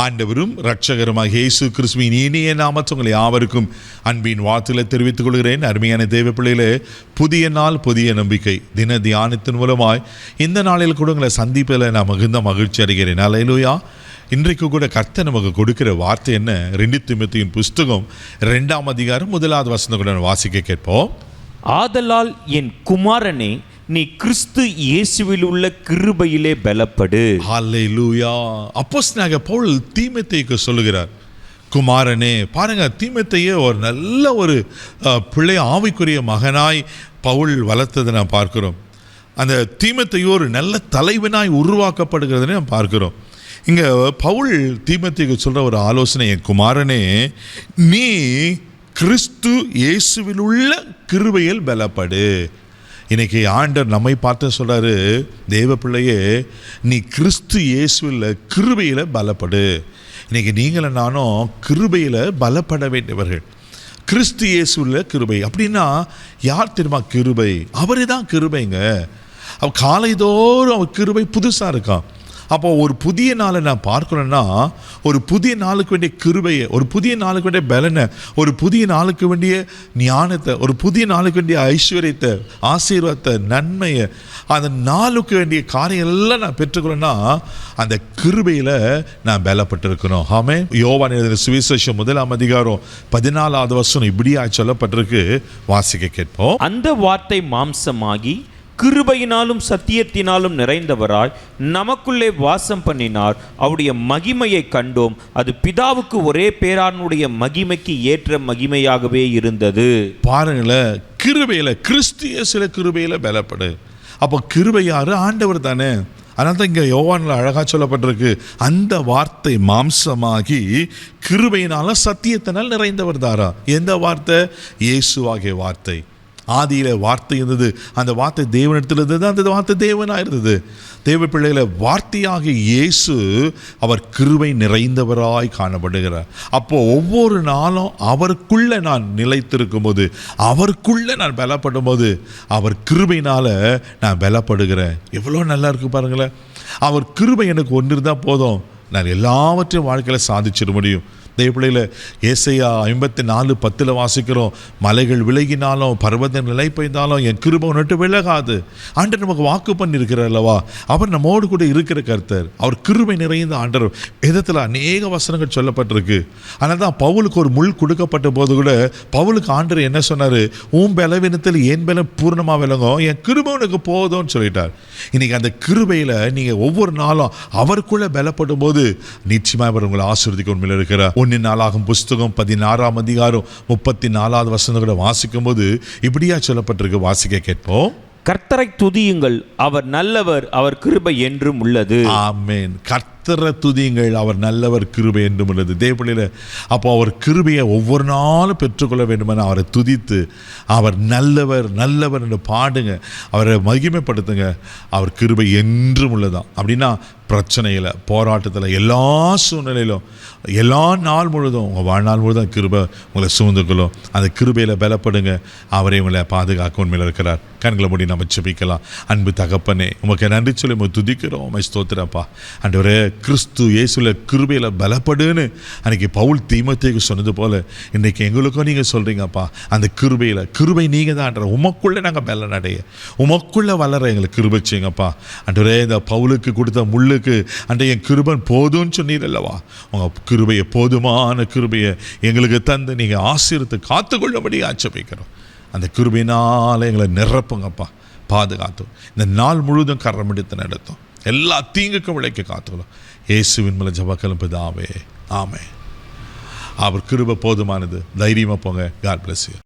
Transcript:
ஆண்டவரும் இரட்சகருமாக இயேசு கிறிஸ்துவின் இனிய நாமத்தில் உங்களை யாவருக்கும் அன்பின் வாழ்த்துக்களை தெரிவித்துக் கொள்கிறேன். அருமையான தேவ பிள்ளைகளே, புதிய நாள் புதிய நம்பிக்கை தின தியானத்தின் மூலமாய் இந்த நாளில் கூட உங்களை சந்திப்பதில் நான் மிகுந்த மகிழ்ச்சி அடைகிறேன். அல்லேலூயா. இன்றைக்கு கூட கர்த்தர் நமக்கு கொடுக்கிற வார்த்தை என்ன? 2 தீமோத்தேயுவின் புஸ்தகம் 2ஆம் அதிகாரம் 1வது வசனம் கூட வாசிக்க கேட்போம். ஆதலால் என் குமாரனே, நீ கிறிஸ்து இயேசுவில் உள்ள கிருபையிலே பலப்படு. ஹல்லேலூயா. அப்போஸ்தலனாகிய பவுல் தீமோத்தேயுக்கு சொல்லுகிறார், குமாரனே. பாருங்க, தீமோத்தேயை ஒரு நல்ல ஒரு பிள்ளை ஆவிக்குரிய மகனாய் பவுல் வளர்த்ததை நாம் பார்க்கிறோம். அந்த தீமோத்தேயு ஒரு நல்ல தலைவனாய் உருவாக்கப்படுகிறதை நாம் பார்க்கிறோம். இங்கே பவுல் தீமோத்தேயுக்கு சொல்கிற ஒரு ஆலோசனை, என் குமாரனே, நீ கிறிஸ்து இயேசுவில் உள்ள கிருபையில் பலப்படு. இன்னைக்கு ஆண்டவர் நம்மை பார்த்து சொல்கிறாரு, தேவ பிள்ளையே, நீ கிறிஸ்து இயேசுவில் கிருபையில் பலப்படு. இன்னைக்கு நீங்களும் நானும் கிருபையில் பலப்பட வேண்டியவர்கள். கிறிஸ்து இயேசுவில் கிருபை அப்படின்னா யார் தெரியுமா? கிருபை அவரே தான் கிருபைங்க. அவ காலைதோறும் அவர் கிருபை புதுசாக இருக்கான். அப்போ ஒரு புதிய நாளை நான் பார்க்கணுன்னா, ஒரு புதிய நாளுக்கு வேண்டிய கிருபையை, ஒரு புதிய நாளுக்கு வேண்டிய பலனை, ஒரு புதிய நாளுக்கு வேண்டிய ஞானத்தை, ஒரு புதிய நாளுக்கு வேண்டிய ஐஸ்வர்யத்தை, ஆசீர்வாதத்தை, நன்மையை, அந்த நாளுக்கு வேண்டிய காரியம் எல்லாம் நான் பெற்றுக்கணும்னா அந்த கிருபையில் நான் பலப்பட்டிருக்கணும். ஆமே. யோவான் எழுதின சுவிசேஷம் 1ஆம் அதிகாரம் 14வது வசனம் இப்படியா சொல்லப்பட்டிருக்கு. வாசிக்க கேட்போம். அந்த வார்த்தை மாம்சமாகி கிருபையினாலும் சத்தியத்தினாலும் நிறைந்தவராய் நமக்குள்ளே வாசம் பண்ணினார். அவருடைய மகிமையை கண்டோம். அது பிதாவுக்கு ஒரே பேரானுடைய மகிமைக்கு ஏற்ற மகிமையாகவே இருந்தது. பாருங்களேன், கிருபையில், கிறிஸ்து இயேசுவில கிருபையில் பலப்படு. அப்போ கிருபை யாரு? ஆண்டவர் தானே. அதனால தான் இங்கே யோவானில் அழகாக சொல்லப்பட்டிருக்கு, அந்த வார்த்தை மாம்சமாகி கிருபையினால சத்தியத்தினால் நிறைந்தவர் தாரா. எந்த வார்த்தை? இயேசுவாகிய வார்த்தை. ஆதியில் வார்த்தை இருந்தது, அந்த வார்த்தை தேவனிடத்தில் இருந்தது, அந்த வார்த்தை தேவனாக இருந்தது. தேவ பிள்ளைகளை, வார்த்தையாகிய இயேசு அவர் கிருபை நிறைந்தவராய் காணப்படுகிறார். அப்போது ஒவ்வொரு நாளும் அவருக்குள்ளே நான் நிலைத்திருக்கும் போது, அவருக்குள்ளே நான் பலப்படும் போது, அவர் கிருபையினால் நான் பலப்படுகிறேன். எவ்வளோ நல்லா இருக்குது பாருங்களேன். அவர் கிருபை எனக்கு ஒன்று இருந்தால் போதும், நான் எல்லாவற்றையும் வாழ்க்கையில் சாதிச்சிட முடியும். தேவப்பிள்ளையில் ஏசாயா 54:10 வாசிக்கிறோம், மலைகள் விலகினாலும் பர்வதம் நிலை பெய்தாலும் என் கிருபை உன்னிட்டு விலகாது. ஆண்டவர் நமக்கு வாக்கு பண்ணியிருக்கிறார் அல்லவா? அவர் நம்மோடு கூட இருக்கிற கர்த்தர். அவர் கிருபை நிறைந்த ஆண்டவர். விதத்தில் அநேக வசனங்கள் சொல்லப்பட்டிருக்கு. அதனால தான் பவுலுக்கு ஒரு முள் கொடுக்கப்பட்ட போது கூட பவுலுக்கு ஆண்டவர் என்ன சொன்னார்? உன் பலவீனத்தில் என் பலம் பூர்ணமாக விளங்கும், என் கிருபை உனக்கு போதும்னு சொல்லிட்டார். இன்னைக்கு அந்த கிருபையில் நீங்கள் ஒவ்வொரு நாளும் அவருக்குள்ளே பலப்படும் போது நிச்சயமாக அவர் உங்களை ஆசீர்வதிக்க உண்மையில் இருக்கிறார். 1 நாளாகும் புஸ்தகம் 16ஆம் அதிகாரம் 34வது வசனம் கூட வாசிக்கும் போது இப்படியா சொல்லப்பட்டிருக்கு. வாசிக்க கேட்போம். கர்த்தரை துதியுங்கள், அவர் நல்லவர், அவர் கிருபை என்றும் உள்ளது. ஆமென். கர்த்தரை துதியுங்கள், அவர் நல்லவர், கிருபை என்றும் உள்ளது. தேவப்பிள்ளையில, அப்போ அவர் கிருபையை ஒவ்வொரு நாளும் பெற்றுக்கொள்ள வேண்டுமென அவரை துதித்து, அவர் நல்லவர் நல்லவர் என்று பாடுங்க, அவரை மகிமைப்படுத்துங்க. அவர் கிருபை என்றும் உள்ளதான். அப்படின்னா பிரச்சனையில், போராட்டத்தில், எல்லா சூழ்நிலையிலும், எல்லா நாள் முழுதும், உங்கள் வாழ்நாள் முழுதும் கிருபை உங்களை சூழ்ந்துக்கொள்ளும். அந்த கிருபையில் பலப்படுங்க. அவரை உங்களை பாதுகாக்க உண்மையில் இருக்கிறார். கண்களை மூடி நம்ம ஜெபிக்கலாம். அன்பு தகப்பனே, உமக்கு நன்றி சொல்லி உங்களை துதிக்கிறோம், உம்மை ஸ்தோத்திரப்பா. ஆண்டவரே, கிறிஸ்து இயேசுவில் கிருபையில் பலப்படுன்னு அன்றைக்கி பவுல் தீமோத்தேயுக்கு சொன்னது போல் இன்றைக்கி எங்களுக்கும் நீங்கள் சொல்கிறீங்கப்பா. அந்த கிருபையில், கிருபை நீங்கள் தான் ஆண்டவர். உமக்குள்ளே நாங்கள் பலன் அடைய, உமக்குள்ளே வளர எங்களுக்கு கிருபை செய்யுங்கப்பா. ஆண்டவரே, இந்த பவுலுக்கு கொடுத்த முள்ளுக்கு அன்றைய என் கிருபன் போதும்னு சொன்னீர் அல்லவா? உங்கள் கிருபையை, போதுமான கிருபையை எங்களுக்கு தந்து நீங்கள் ஆசீர்வதித்து காத்துக்கொள்ளும்படி ஆட்சேபிக்கிறோம். அந்த கிருபையினால் எங்களை நிரப்புங்கப்பா, பாதுகாத்தோம். இந்த நாள் முழுவதும் கரம் எடுத்து நடத்தும், எல்லா தீங்குக்கும் விளைக்க காத்துக்கணும். இயேசுவின் மேலே ஜெபக்கலும் பிதாவே, ஆமென். அவர் கிருபை போதுமானது. தைரியமாக போங்க. God bless you.